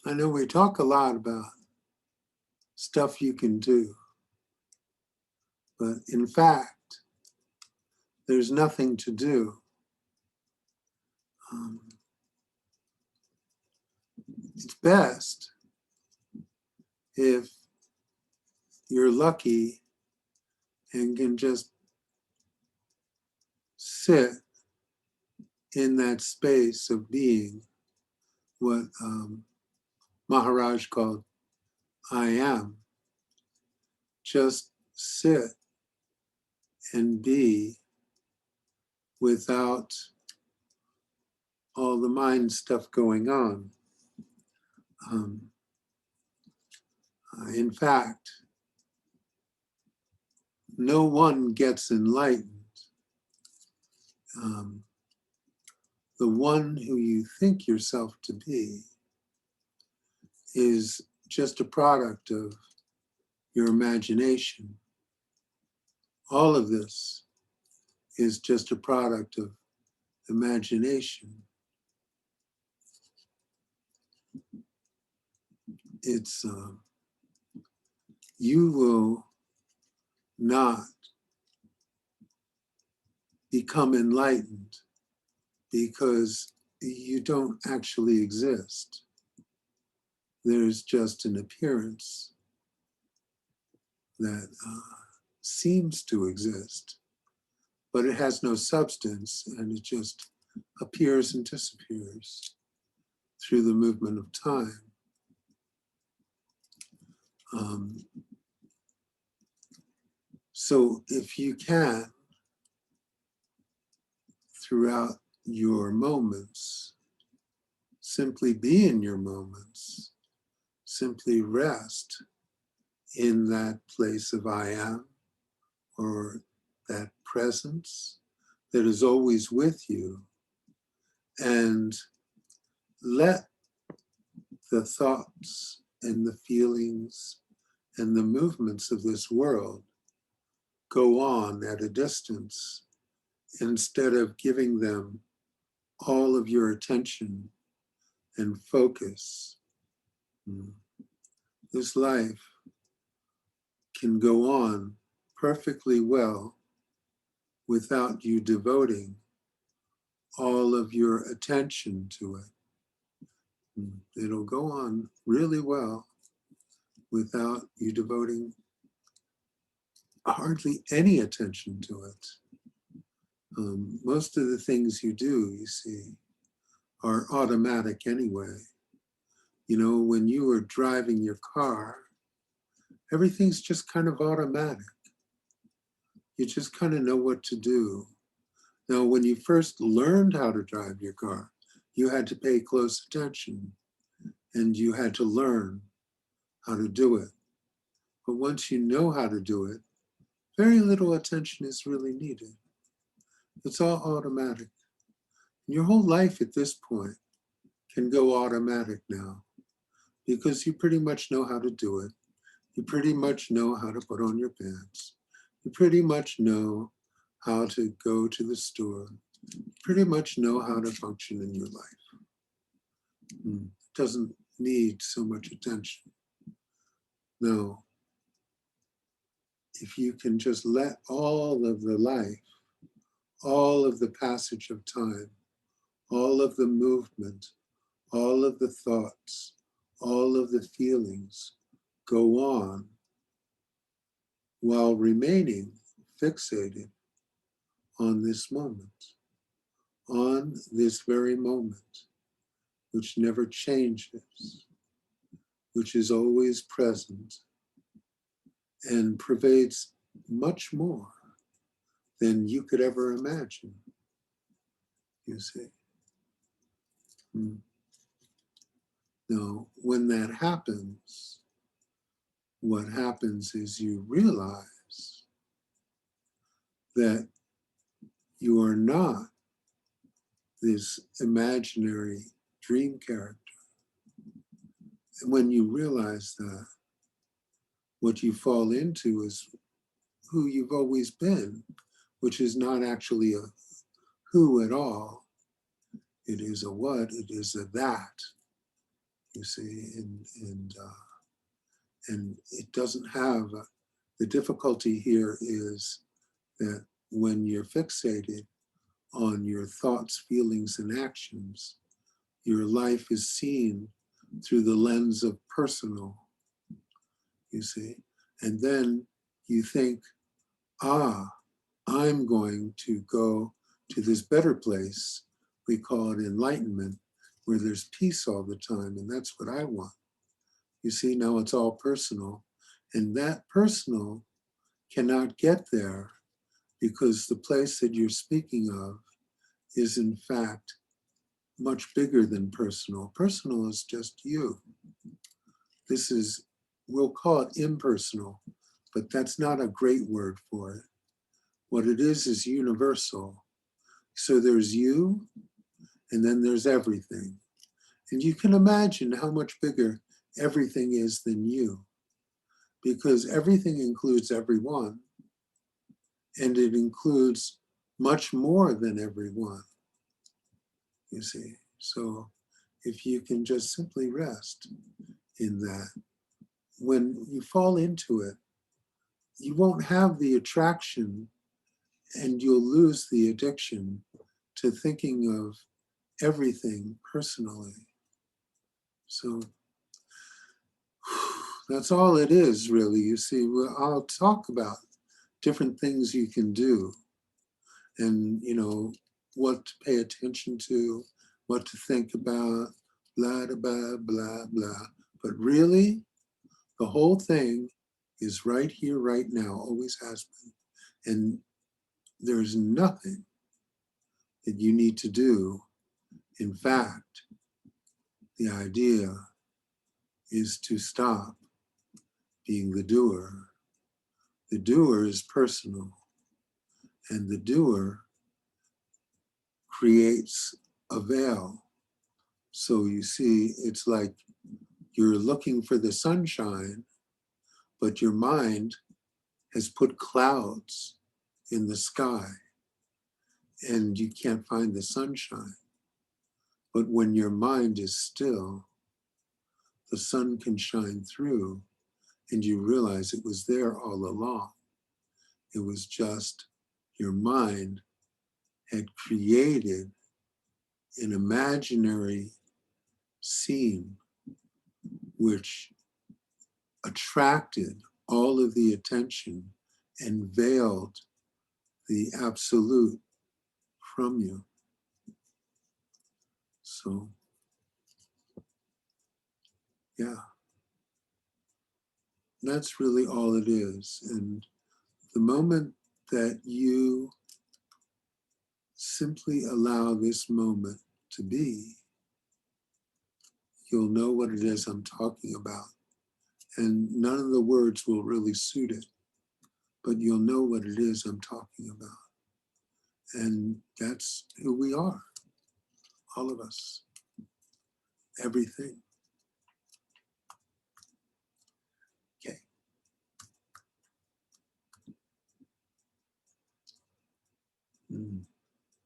I know we talk a lot about stuff you can do, but in fact, there's nothing to do. It's best if you're lucky and can just sit in that space of being what Maharaj called I am. Just sit and be without all the mind stuff going on. In fact, no one gets enlightened. The one who you think yourself to be is just a product of your imagination. All of this is just a product of imagination. It's, you will not become enlightened because you don't actually exist. There's just an appearance that seems to exist, but it has no substance, and it just appears and disappears through the movement of time. So if you can, throughout your moments, simply be in your moments, simply rest in that place of I am, or that presence that is always with you, and let the thoughts and the feelings and the movements of this world go on at a distance instead of giving them all of your attention and focus. This life can go on perfectly well without you devoting all of your attention to it. It'll go on really well without you devoting hardly any attention to it. Most of the things you do, you see, are automatic anyway. You know, when you are driving your car, everything's just kind of automatic. You just kind of know what to do. Now, when you first learned how to drive your car, you had to pay close attention and you had to learn how to do it. But once you know how to do it, very little attention is really needed. It's all automatic. Your whole life at this point can go automatic now because you pretty much know how to do it. You pretty much know how to put on your pants. You pretty much know how to go to the store. You pretty much know how to function in your life. It doesn't need so much attention. No. If you can just let all of the life, all of the passage of time, all of the movement, all of the thoughts, all of the feelings go on while remaining fixated on this moment, on this very moment, which never changes, which is always present and pervades much more than you could ever imagine, you see. Now, when that happens, what happens is you realize that you are not this imaginary dream character. And when you realize that, what you fall into is who you've always been, which is not actually a who at all. It is a what, it is a that, you see, and it doesn't have, the difficulty here is that when you're fixated on your thoughts, feelings, and actions, your life is seen through the lens of personal, you see. And then you think, I'm going to go to this better place. We call it enlightenment, where there's peace all the time, and that's what I want. You see, now it's all personal, and that personal cannot get there because the place that you're speaking of is in fact much bigger than personal. Personal is just you. This is, we'll call it impersonal, but that's not a great word for it. What it is universal. So there's you, and then there's everything. And you can imagine how much bigger everything is than you, because everything includes everyone, and it includes much more than everyone, you see. So if you can just simply rest in that, when you fall into it, you won't have the attraction and you'll lose the addiction to thinking of everything personally. So that's all it is, really. You see, I'll talk about different things you can do and, you know, what to pay attention to, what to think about, blah, blah, blah, blah. But really, the whole thing is right here, right now, always has been. And there's nothing that you need to do. In fact, the idea is to stop being the doer. The doer is personal, and the doer creates a veil. So you see, it's like you're looking for the sunshine, but your mind has put clouds in the sky, and you can't find the sunshine. But when your mind is still, the sun can shine through, and you realize it was there all along. It was just your mind had created an imaginary scene which attracted all of the attention and veiled the absolute from you. So, yeah, that's really all it is. And the moment that you simply allow this moment to be, you'll know what it is I'm talking about. And none of the words will really suit it, but you'll know what it is I'm talking about. And that's who we are, all of us, everything. Okay.